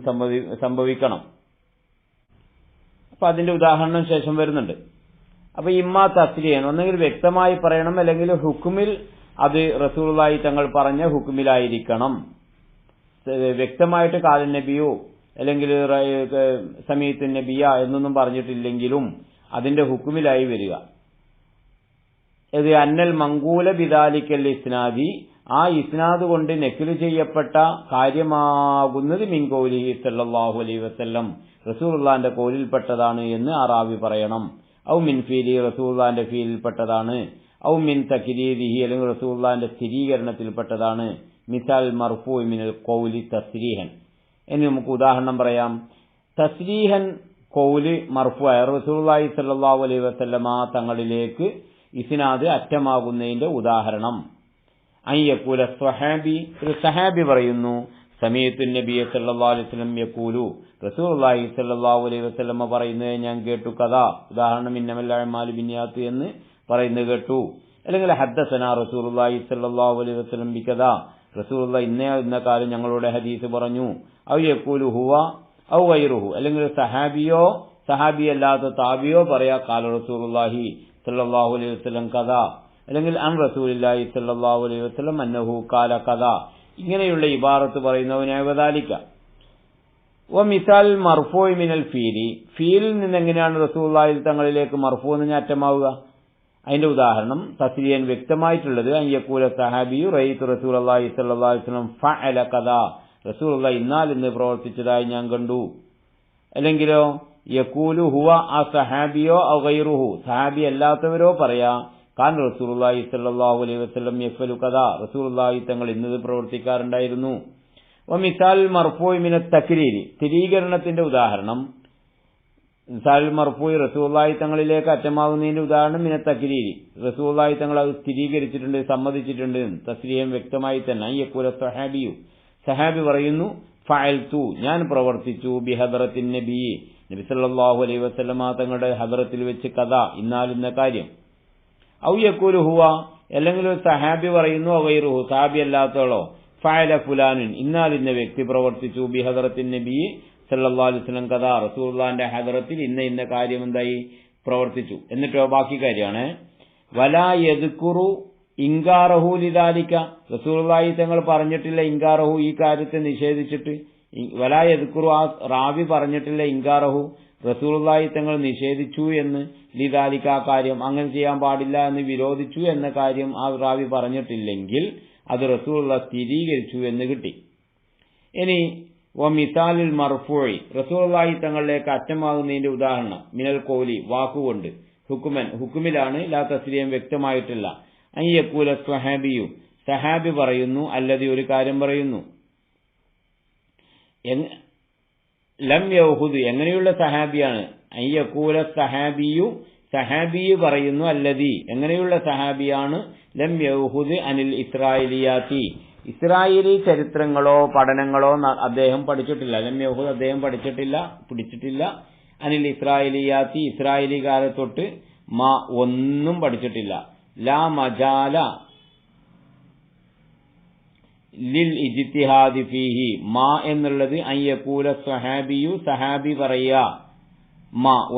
Speaker 1: സംഭവിക്കണം. അപ്പൊ അതിന്റെ ഉദാഹരണം ശേഷം വരുന്നുണ്ട്. അപ്പൊ ഇമ്മാ തസ്രീഹൻ, ഒന്നെങ്കിൽ വ്യക്തമായി പറയണം, അല്ലെങ്കിൽ ഹുക്കുമിൽ അത് റസൂലുള്ളാഹി തങ്ങൾ പറഞ്ഞ ഹുക്കുമിലായിരിക്കണം. വ്യക്തമായിട്ട് കാലൻ നബിയോ അല്ലെങ്കിൽ സമീഅത്തു നബിയ എന്നൊന്നും പറഞ്ഞിട്ടില്ലെങ്കിലും അതിന്റെ ഹുക്കുമിലായി വരിക. ഇത് അന്നൽ മങ്കൂല ബിദാലിക്കൽ ഇസ്നാദി, ആ ഇസ്നാദ് കൊണ്ട് നഖ്ല് ചെയ്യപ്പെട്ട കാര്യമാകുന്നത് മിൻ ഖൗലിഹി സല്ലല്ലാഹു അലൈഹി വസല്ലം, റസൂലുള്ളാഹിന്റെ ഖൗലിൽപ്പെട്ടതാണ് എന്ന് ആ റാവി പറയണം. ഔ മിൻ ഫീലി, റസൂലുള്ളാഹിന്റെ ഫീലിൽപ്പെട്ടതാണ്. ഔ മിൻ തക്രീരിഹി, അല്ലെങ്കിൽ റസൂലുള്ളാഹിന്റെ സ്ഥിരീകരണത്തിൽപ്പെട്ടതാണ്. മിസാൽ മർഫൂ മിനൽ ഖൗലി തസ്രീഹൻ. ഇനി നമുക്ക് ഉദാഹരണം പറയാം. തസ്രീഹൻ ഖൗല് മർഫൂആയ റസൂലുള്ളാഹി സ്വല്ലല്ലാഹു അലൈഹി വസല്ലമ തങ്ങളിലേക്ക് ഇസ്നാദ് അറ്റമാകുന്നതിന്റെ ഉദാഹരണം. അയ്യഖൂല സ്വഹാബി, ഒരു സഹാബി പറയുന്നു സമീഅത്തു നബിയ സല്ലല്ലാഹു അലൈഹി വസല്ലം യഖൂലു, റസൂലുള്ളാഹി സ്വല്ലല്ലാഹു അലൈഹി വസല്ലമ പറയുന്നത് ഞാൻ കേട്ടു. കഥാ, ഉദാഹരണം ഇന്നമൽ അഅ്മാലു ബിന്നിയാത്ത് എന്ന് പറയുന്നത് കേട്ടു. അല്ലെങ്കിൽ ഹദ്ദസനാ റസൂലുള്ളാഹി സ്വല്ലല്ലാഹു അലൈഹി വസല്ലം ബികദാ, റസൂലുള്ളാഹി ഇന്ന കാലം ഞങ്ങളുടെ ഹദീസ് പറഞ്ഞു. ഔ യഖൂലു ഹുവ ഔ ഗൈറുഹു, അല്ലെങ്കിൽ സഹാബിയോ സഹാബിയല്ലാത്ത താബിയോ പറയാ ഖാല റസൂലുള്ളാഹി സല്ലല്ലാഹു അലൈഹി വസല്ലം കദാ, അല്ലെങ്കിൽ അൻ റസൂലുള്ളാഹി സല്ലല്ലാഹു അലൈഹി വസല്ലം അന്നഹു ഖാല കദാ. ഇങ്ങനെയുള്ള ഇബാറത്ത് പറയുന്നവനായ വദാലിക. വ മിസാൽ മർഫൂ മിനൽ ഫീലി, ഫീലിൽ നിന്ന് എങ്ങനെയാണ് റസൂലുള്ളാഹി തങ്ങളിലേക്ക് മർഫൂ എന്ന് അറ്റമാവുക? അതിന്റെ ഉദാഹരണം തസ്രീഹൻ വ്യക്തമായിട്ടുള്ളത് അയ്യഖൂല സഹാബിയു റഅയ്തു റസൂലുള്ളാഹി സ്വല്ലല്ലാഹു അലൈഹി വസല്ലം ഫഅല കദാ, റസൂലുള്ളാഹി ഇന്നാൽ ഇന്ന് പ്രവർത്തിച്ചതായി ഞാൻ കണ്ടു. അല്ലെങ്കിലോ യഖൂലു ഹുവ, ആ സഹാബിയോ ഔ ഗൈറുഹു, സഹാബി അല്ലാത്തവരോ പറയാ കാൻ റസൂലുള്ളാഹി സ്വല്ലല്ലാഹു അലൈഹി വസല്ലം യഫ്അലു കദാ, റസൂലുള്ളാഹി തങ്ങൾ ഇന്നത് പ്രവർത്തിക്കാറുണ്ടായിരുന്നു. വ മിസാൽ മർഫൂ മിനൽ തക്രീരി, സ്ഥിരീകരണത്തിന്റെ ഉദാഹരണം മിസാൽ മർഫൂ റസൂലുള്ളാഹി തങ്ങളിലേക്ക് അറ്റമാകുന്നതിന്റെ ഉദാഹരണം മിനൽ തക്രീരി, റസൂലുള്ളാഹി തങ്ങൾ അത് സ്ഥിരീകരിച്ചിട്ടുണ്ട്, സമ്മതിച്ചിട്ടുണ്ട്. തസ്രീഹൻ വ്യക്തമായി തന്നെ. യഖൂല സഹാബിയു, സഹാബി പറയുന്നു ഫഅൽതു, ഞാൻ പ്രവർത്തിച്ചു. ബിഹദറത്തിൻ നബി, നബി സല്ലല്ലാഹു അലൈഹി വസല്ലമ തങ്ങളുടെ ഹദറത്തിൽ വെച്ച് കഥ, ഇന്നാലിന്ന കാര്യം. ഔ യഖൂലു ഹുവ, അല്ലെങ്കിൽ ഒരു സഹാബി പറയുന്നു ഗൈറുഹു, സഹാബി അല്ലാത്തവളോ ഫഅല ഫുലാനുൻ, ഇന്നാലിന്ന വ്യക്തി പ്രവർത്തിച്ചു. ബിഹദറത്തിൻ നബി സല്ലല്ലാഹു അലൈഹി വസല്ലം കഥ, റസൂലുള്ളാഹിന്റെ ഹദറത്തിൽ ഇന്ന കാര്യം എന്തായി പ്രവർത്തിച്ചു. എന്നിട്ടോ ബാക്കി കാര്യമാണ് വലാ യദ്കുറു ഇൻകാറഹു ലിദാലിക, റസൂലുള്ളാഹി തങ്ങൾ പറഞ്ഞിട്ടില്ല ഇൻകാറഹു, ഈ കാര്യത്തെ നിഷേധിച്ചിട്ട്. വലാ യദ്കുറു, ആ റാവി പറഞ്ഞിട്ടില്ല ഇൻകാറഹു, റസൂലുള്ളാഹി തങ്ങൾ നിഷേധിച്ചു എന്ന്, ലിദാലിക ആ കാര്യം അങ്ങനെ ചെയ്യാൻ പാടില്ല എന്ന് വിരോധിച്ചു എന്ന കാര്യം ആ റാവി പറഞ്ഞിട്ടില്ലെങ്കിൽ അത് റസൂലുള്ളാഹി സ്ഥിരീകരിച്ചു എന്ന് കിട്ടി. ഇനി മിസാലുൽ മർഫൂഇ, റസൂലുള്ളാഹി തങ്ങളിലേക്ക് അറ്റമാകുന്നതിന്റെ ഉദാഹരണം, മിനൽ ഖൗലി വാക്കുകൊണ്ട്, ഹുക്കുമൻ ഹുക്കുമിലാണ്, ലാ തസ്ലിയം വ്യക്തമായിട്ടില്ല, അൻ യഖൂല സ്വഹാബിയു സഹാബി പറയുന്നു, അല്ലതി ഒരു കാര്യം പറയുന്നു, ലം യൗഹുദ് എങ്ങനെയുള്ള സഹാബിയാണ്, അൻ യഖൂല സഹാബിയു സഹാബി പറയുന്നു, അല്ലതി എങ്ങനെയുള്ള സഹാബിയാണ്, ലം യൗഹുദ് അനിൽ ഇസ്രായേലിയാത്തി ഇസ്രായേലി ചരിത്രങ്ങളോ പഠനങ്ങളോ അദ്ദേഹം പഠിച്ചിട്ടില്ല. ലം യൗഹുദ് അദ്ദേഹം പിടിച്ചിട്ടില്ല. അനിൽ ഇസ്രായേലിയാത്തി ഇസ്രായേലികാരെ തൊട്ട് ഒന്നും പഠിച്ചിട്ടില്ല. ലാ മജാല ലിൽ ഇജ്തിഹാദി ഫീഹി എന്നുള്ളത് അൻ യഖൂല സ്വഹാബിയു സഹാബി പറയാ,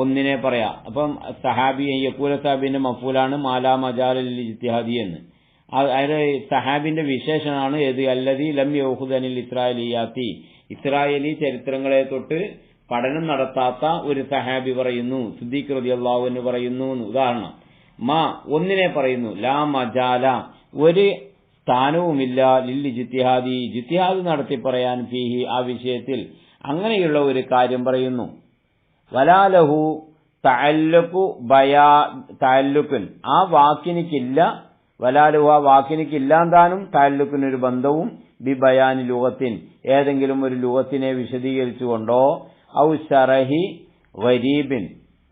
Speaker 1: ഒന്നിനെ പറയാ. അപ്പം സഹാബി അൻ യഖൂല സഹാബിന്റെ മഫൂലാണ് മാലാ മജാല ലിൽ ഇജ്തിഹാദി എന്ന്. അതായത് സഹാബിന്റെ വിശേഷണമാണ് ഏത്, അല്ലദീ ലം യൗഖുദ് അനിൽ ഇസ്രായേലിയാത്തി ഇസ്രായേലി ചരിത്രങ്ങളെ തൊട്ട് പഠനം നടത്താത്ത ഒരു സഹാബി പറയുന്നു, സിദ്ദീഖ് റളിയല്ലാഹു അൻഹു പറയുന്നു. ഉദാഹരണം ഒന്നിനെ പറയുന്നു, ലാ മജാല ഒരു സ്ഥാനവുമില്ല, ലിൽ ഇജ്തിഹാദി ഇജ്തിഹാദ് നടത്തി പറയാൻ ഫീഹി ആ വിഷയത്തിൽ, അങ്ങനെയുള്ള ഒരു കാര്യം പറയുന്നു. വലാലഹു തഅല്ലുഖുൻ ആ വാക്കിനിക്കില്ല, വലാലുഹ വാക്കിനിക്കില്ലാന്താനും തഅല്ലുഖിനൊരു ബന്ധവും ബി ബയാനി ലുഗത്തിൻ ഏതെങ്കിലും ഒരു ലുഗത്തിനെ വിശദീകരിച്ചുകൊണ്ടോ, ഔ ശറഹി ഗരീബിൻ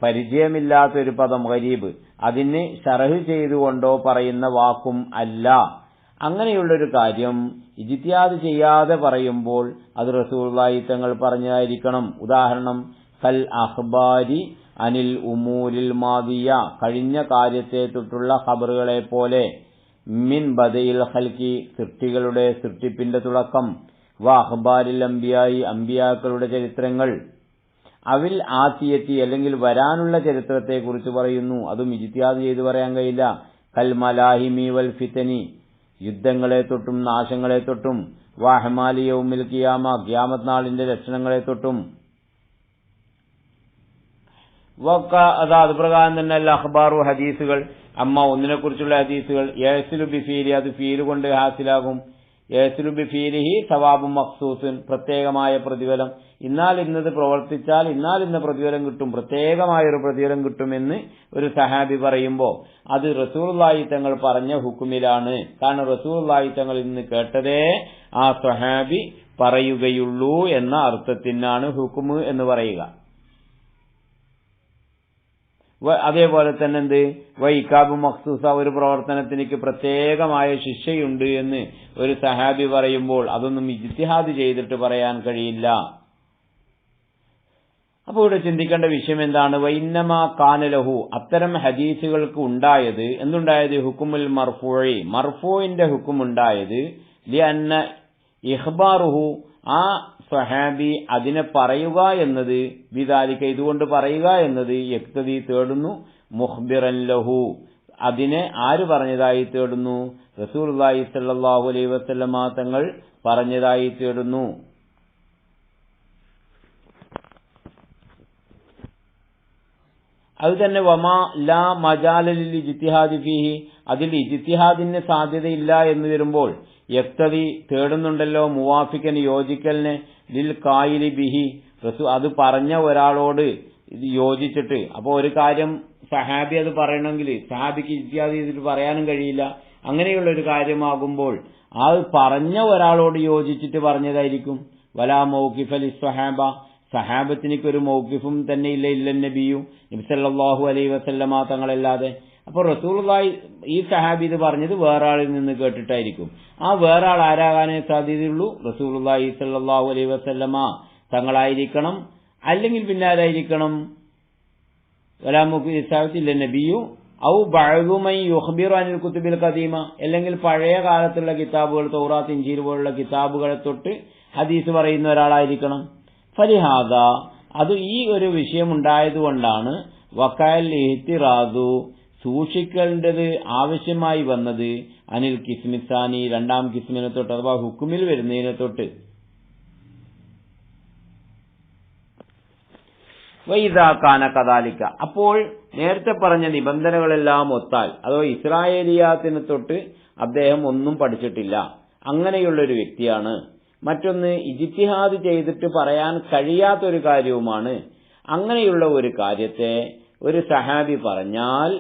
Speaker 1: പരിചയമില്ലാത്തൊരു പദം ഗരീബ് അതിന് ശറഹ് ചെയ്തുകൊണ്ടോ പറയുന്ന വാക്കും അല്ല. അങ്ങനെയുള്ളൊരു കാര്യം ഇജ്തിഹാദ് ചെയ്യാതെ പറയുമ്പോൾ അത് റസൂലുള്ളാഹി തങ്ങൾ പറഞ്ഞതായിരിക്കണം. ഉദാഹരണം, കൽ അഖ്ബാരി അനിൽ ഉമൂരിൽ മാദിയ കഴിഞ്ഞ കാര്യത്തെ തൊട്ടുള്ള ഖബറുകളെ പോലെ, മിൻ ബദയിൽ ഖൽഖി സൃഷ്ടികളുടെ സൃഷ്ടിപ്പിന്റെ തുടക്കം, വ അഖ്ബാരിൽ അംബിയായി അംബിയാക്കളുടെ ചരിത്രങ്ങൾ, അവിൽ ആസിയത്തി അല്ലെങ്കിൽ വരാനുള്ള ചരിത്രത്തെക്കുറിച്ച് പറയുന്നു, അതും ഇജ്തിഹാദ് ചെയ്ത് പറയാൻ കഴിയില്ല. കൽ മലാഹിമി വൽ ഫിതനി യുദ്ധങ്ങളെ തൊട്ടും നാശങ്ങളെ തൊട്ടും, വഹമാലി യൗമിൽ ഖിയാമ ഖിയാമത്ത് നാളിന്റെ ലക്ഷണങ്ങളെ തൊട്ടും, അത് പ്രകാരം തന്നെ അല്ല അഖ്ബാറു ഹദീസുകൾ ഒന്നിനെ കുറിച്ചുള്ള ഹദീസുകൾ, യഹ്സുലു ബിഫീലി അത് ഫീല് കൊണ്ട് ഹാസിലാകും, യഹ്സുലു ബിഫീലിഹി സവാബും മഖ്സൂസുൻ പ്രത്യേകമായ പ്രതിഫലം, ഇന്നാൽ ഇന്നത് പ്രവർത്തിച്ചാൽ ഇന്നാൽ ഇന്ന പ്രതിഫലം കിട്ടും, പ്രത്യേകമായൊരു പ്രതിഫലം കിട്ടുമെന്ന് ഒരു സഹാബി പറയുമ്പോൾ അത് റസൂലുള്ളാഹി തങ്ങൾ പറഞ്ഞ ഹുക്കുമിലാണ്. കാരണം റസൂലുള്ളാഹി തങ്ങൾ ഇന്ന് കേട്ടതേ ആ സഹാബി പറയുകയുള്ളൂ എന്ന അർത്ഥത്തിനാണ് ഹുക്കുമ് എന്ന് പറയുക. അതേപോലെ തന്നെ എന്ത് വൈകാബ് മഖ്സൂസ ഒരു പ്രവർത്തനത്തിലേക്ക് പ്രത്യേകമായ ശിക്ഷയുണ്ട് എന്ന് ഒരു സഹാബി പറയുമ്പോൾ അതൊന്നും ഇജ്തിഹാദ് ചെയ്തിട്ട് പറയാൻ കഴിയില്ല. അപ്പോൾ ഇവിടെ ചിന്തിക്കേണ്ട വിഷയം എന്താണ്, വൈന്നമാ കാനലഹു അത്തരം ഹദീസുകൾക്ക് ഉണ്ടായത് എന്തുണ്ടായത്, ഹുക്കുമുൽ മർഫൂഇ മർഫൂഇന്റെ ഹുക്കുമുണ്ടായത്, ലിഅന്ന ഇഖ്ബാറുഹു ആ സ്വഹാബി അതിനെ പറയുക എന്നത്, ബിദാലിക ഇതുകൊണ്ട് പറയുക എന്നത്, യക്തദി തേടുന്നു, മുഖ്ബിറൻ ലഹു അതിനെ ആര് പറഞ്ഞതായി തേടുന്നു, റസൂലുള്ളാഹി സ്വല്ലല്ലാഹു അലൈഹി വസല്ലമ തങ്ങൾ പറഞ്ഞതായി തേടുന്നു. അത് തന്നെ വമാ ലാ മജാല ലിൽ ഇജ്തിഹാദി ഫീഹി അതിൽ ഇജ്തിഹാദിന് സാധ്യതയില്ല എന്ന് വരുമ്പോൾ യക്തദി തേടുന്നുണ്ടല്ലോ, മുവാഫിക്കൻ യോജിക്കലിനെ, ലിൽ കായിലി ബിഹി അത് പറഞ്ഞ ഒരാളോട് ഇത് യോജിച്ചിട്ട്. അപ്പോൾ ഒരു കാര്യം സഹാബി അത് പറയണമെങ്കിൽ സഹാബിക്ക് ഇജ്തിഹാദ് ചെയ്തിട്ട് പറയാനും കഴിയില്ല. അങ്ങനെയുള്ള ഒരു കാര്യമാകുമ്പോൾ ആ പറഞ്ഞ ഒരാളോട് യോജിച്ചിട്ട് പറഞ്ഞതായിരിക്കും. വലാ മൗഖിഫ ലിസ്സഹാബ സഹാബത്തിനിക്കൊരു മൗഖിഫും തന്നെ ഇല്ല നബിയു നബി സല്ലല്ലാഹു അലൈഹി വസല്ലമ തങ്ങളല്ലാതെ. അപ്പോൾ റസൂലുള്ളാഹി ഈ സഹാബി ഇത് പറഞ്ഞത് വേറെ ആളിൽ നിന്ന് കേട്ടിട്ടായിരിക്കും. ആ വേറെ ആൾ ആരാകാനേ സാധ്യതയുള്ളൂ, റസൂലുള്ളാഹി സ്വല്ലല്ലാഹു അലൈഹി വസല്ലമ തങ്ങളായിരിക്കണം. അല്ലെങ്കിൽ പിന്നെ ആരായിരിക്കണം, വലാ മുഖ്ബിറ നബിയു ഔ ബഅദു മൻ യുഖ്ബിറു അനിൽ കുതുബിൽ ഖദീമ അല്ലെങ്കിൽ പഴയ കാലത്തുള്ള കിതാബുകൾ, തൗറാത്ത് ഇൻജീൽ പോലുള്ള കിതാബുകളെ തൊട്ട് ഹദീസ് പറയുന്ന ഒരാളായിരിക്കണം. ഫലിഹാദ അത് ഈ ഒരു വിഷയം ഉണ്ടായതുകൊണ്ടാണ് വഖഅൽ ഇഹ്തിറാദു സൂക്ഷിക്കേണ്ടത് ആവശ്യമായി വന്നത്, അനിൽ കിസ്മിസാനി രണ്ടാം കിസ്മിനെ തൊട്ട് അഥവാ ഹുക്കുമിൽ വരുന്നതിനെ തൊട്ട്. വൈദാ കാന കദാലിക, അപ്പോൾ നേരത്തെ പറഞ്ഞ നിബന്ധനകളെല്ലാം ഒത്താൽ, അതോ ഇസ്രായേലിയാത്തിനെ തൊട്ട് അദ്ദേഹം ഒന്നും പഠിച്ചിട്ടില്ല, അങ്ങനെയുള്ളൊരു വ്യക്തിയാണ്. മറ്റൊന്ന് ഇജ്തിഹാദ് ചെയ്തിട്ട് പറയാൻ കഴിയാത്തൊരു കാര്യവുമാണ്. അങ്ങനെയുള്ള ഒരു കാര്യത്തെ ഒരു സഹാബി പറഞ്ഞാൽ,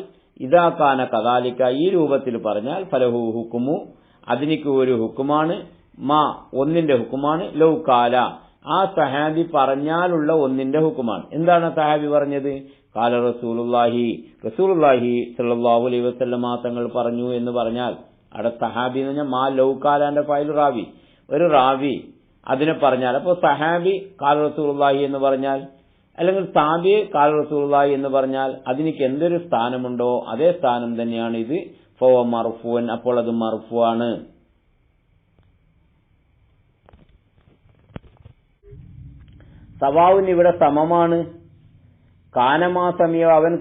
Speaker 1: ഇദാ കാന കദാലിക, ഈ രൂപത്തിൽ പറഞ്ഞാൽ ഫലഹു ഹുക്കുമു, അതിനിക്ക് ഒരു ഹുക്കുമാണ്, മാ ഒന്നിന്റെ ഹുക്കുമാണ്, ലൗ കാല, ആ സഹാബി പറഞ്ഞാലുള്ള ഒന്നിന്റെ ഹുക്കുമാണ്. എന്താണ് സഹാബി പറഞ്ഞത്? കാല റസൂലുള്ളാഹി സ്വല്ലല്ലാഹു അലൈഹി വസല്ലമ തങ്ങൾ പറഞ്ഞു എന്ന് പറഞ്ഞാൽ, അവിടെ സഹാബി എന്ന് പറഞ്ഞാൽ മാ ലൗ കാലാന്റെ ഫായിൽ റാവി, ഒരു റാവി അതിനെ പറഞ്ഞാൽ, അപ്പോൾ സഹാബി കാല റസൂലുള്ളാഹി എന്ന് പറഞ്ഞാൽ, അല്ലെങ്കിൽ താബി കാല റസൂലുള്ളാഹി എന്ന് പറഞ്ഞാൽ അതിനിക്ക് എന്തൊരു സ്ഥാനമുണ്ടോ അതേ സ്ഥാനം തന്നെയാണ് ഇത്. ഫവ മർഫൂൻ, അപ്പോൾ അത് മർഫൂ ആണ്. സവാവുൻ ഇവിടെ സമമാണ്. കാനമാ സമയോ, അവൻ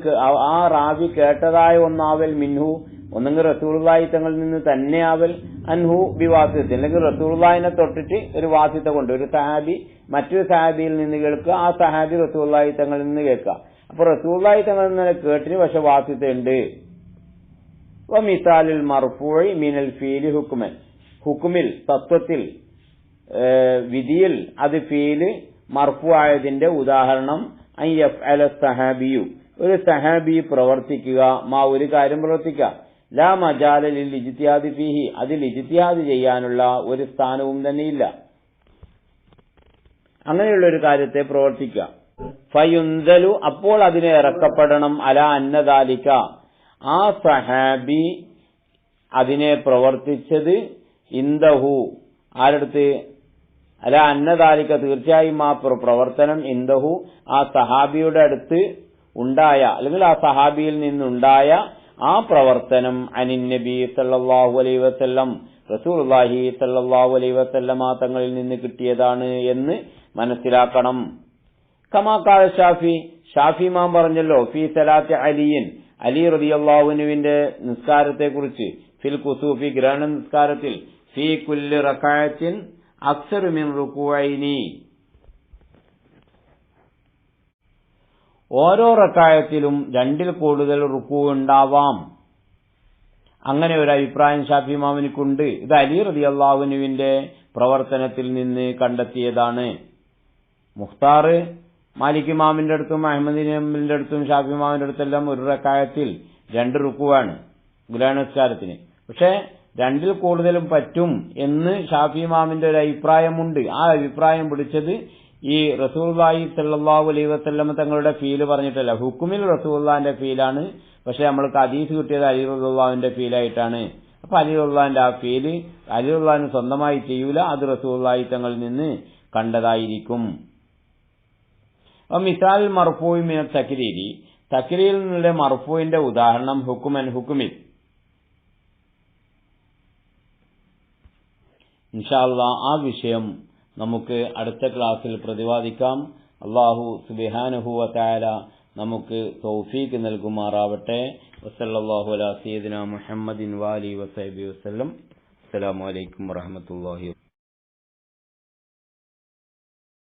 Speaker 1: ആ റാവി കേട്ടതായ ഒന്നാവൽ, മിൻഹു ഒന്നെങ്കിൽ റസൂലുള്ളാഹി തങ്ങളിൽ നിന്ന് തന്നെ ആവൽ, അൻഹു ബിവാസിത്ത, അല്ലെങ്കിൽ റസൂലുള്ളാഹിനെ തൊട്ടിട്ട് ഒരു വാസിത്ത കൊണ്ട് ഒരു സഹാബി മറ്റൊരു സഹാബിയിൽ നിന്ന് കേൾക്കുക, ആ സഹാബി റസൂലുള്ളാഹി തങ്ങളിൽ നിന്ന് കേൾക്കുക. അപ്പൊ റസൂലുള്ളാഹി തങ്ങളിൽ നിന്ന് കേട്ടിന് പക്ഷെ വാസിത്ത ഉണ്ട്. മിസാലുൽ മർഫൂഇ മിനൽ ഫീലി ഹുക്മൻ, ഹുക്കുമിൽ തത്വത്തിൽ വിധിയിൽ അത് ഫീല് മർഫൂ ആയതിന്റെ ഉദാഹരണം, അൻ യഫ്അല സഹാബിയു, ഒരു സഹാബി പ്രവർത്തിക്കുക, മാ ഒരു കാര്യം പ്രവർത്തിക്കുക, ലാ മജാല ലിൽ ഇജ്തിഹാദി ഫീഹി, അതിൽ ഇജ്തിഹാദ് ചെയ്യാനുള്ള ഒരു സ്ഥാനവും തന്നെയില്ല, അങ്ങനെയുള്ള ഒരു കാര്യത്തെ പ്രവർത്തിക്കുക. ഫയുൻസലു, അപ്പോൾ അതിനെ ഇറക്കപ്പെടണം, അല അന്നദാലിക, ആ സഹാബി അതിനെ പ്രവർത്തിച്ചത്, ഇൻദഹു ആരടുത്ത്, അല അന്നദാലിക തീർച്ചയായും ആ പ്രവർത്തനം, ഇൻദഹു ആ സഹാബിയുടെ അടുത്ത് ഉണ്ടായ, അല്ലെങ്കിൽ ആ സഹാബിയിൽ നിന്നുണ്ടായ ആ പ്രവർത്തനം, അനിൻ നബി സല്ലല്ലാഹു അലൈഹി വസല്ലം, റസൂലുള്ളാഹി സല്ലല്ലാഹു അലൈഹി വസല്ലമ തങ്ങളിൽ നിന്ന് കിട്ടിയതാണ് എന്ന് മനസ്സിലാക്കണം. കമാ ഖാല ഷാഫി ഇമാം പറഞ്ഞല്ലോ, ഫീ സലാത്തി അലിയിൻ, അലി റളിയല്ലാഹു അൻഹുവിന്റെ നിസ്കാരത്തെ കുറിച്ച്, ഫിൽ കുസൂഫി ഗ്രഹണ നിസ്കാരത്തിൽ, ഫീ കുല്ലി റകഅത്തിൻ അക്സറു മിൻ റുകൂഇനി, ഓരോ റക്അത്തിലും രണ്ടിൽ കൂടുതൽ റുക്കൂ ഉണ്ടാവാം. അങ്ങനെ ഒരു അഭിപ്രായം ഷാഫി ഇമാമിനുണ്ട്. ഇത് അലി റളിയല്ലാഹു അൻഹുവിന്റെ പ്രവർത്തനത്തിൽ നിന്ന് കണ്ടെത്തിയതാണ്. മുഖ്താർ മാലിക് ഇമാമിന്റെ അടുത്തും അഹ്മദ് ഇമാമിന്റെ അടുത്തും ഷാഫി ഇമാമിന്റെ അടുത്തെല്ലാം ഒരു റക്അത്തിൽ 2 റുക്കുവാണ് ഗ്രഹണ നിസ്കാരത്തിന്. പക്ഷെ 2ൽ കൂടുതലും പറ്റും എന്ന് ഷാഫി ഇമാമിന്റെ ഒരു അഭിപ്രായമുണ്ട്. ആ അഭിപ്രായം പിടിച്ചത് ഈ റസൂലുള്ളാഹി സ്വല്ലല്ലാഹു അലൈഹി വസല്ലം തങ്ങളുടെ ഫീല് പറഞ്ഞിട്ടല്ല, ഹുക്കുമിൽ റസൂലുള്ളാഹിന്റെ ഫീലാണ്. പക്ഷെ നമ്മൾക്ക് ഹദീസ് കിട്ടിയത് അലി റളിയല്ലാഹുവിന്റെ ഫീലായിട്ടാണ്. അപ്പൊ അലി റളിയല്ലാഹുവിന്റെ ആ ഫീല് അലി റളിയല്ലാഹു സ്വന്തമായി ചെയ്യൂല, അത് റസൂലുള്ളാഹി തങ്ങളിൽ നിന്ന് കണ്ടതായിരിക്കും. മിസാൽ മർഫൂഇ മിന തക്രീരി, തക്രീരിൽ നിന്നുള്ള മർഫൂഇന്റെ ഉദാഹരണം, ഹുക്കുമൻ ഹുക്കുമിൽ. ഇൻഷാ അല്ലാഹ് ആ വിഷയം നമുക്ക് അടുത്ത ക്ലാസ്സിൽ പ്രതിപാദിക്കാം. അല്ലാഹു സുബ്ഹാനഹു വ തആല നമുക്ക് തൗഫീഖ് നൽകുമാറാവട്ടെ. വസല്ലല്ലാഹു അലാ സയ്യിദിനാ മുഹമ്മദിൻ വ ആലിഹി വസഹ്ബിഹി വസല്ലം. അസ്സലാമു അലൈക്കും വറഹ്മത്തുള്ളാഹി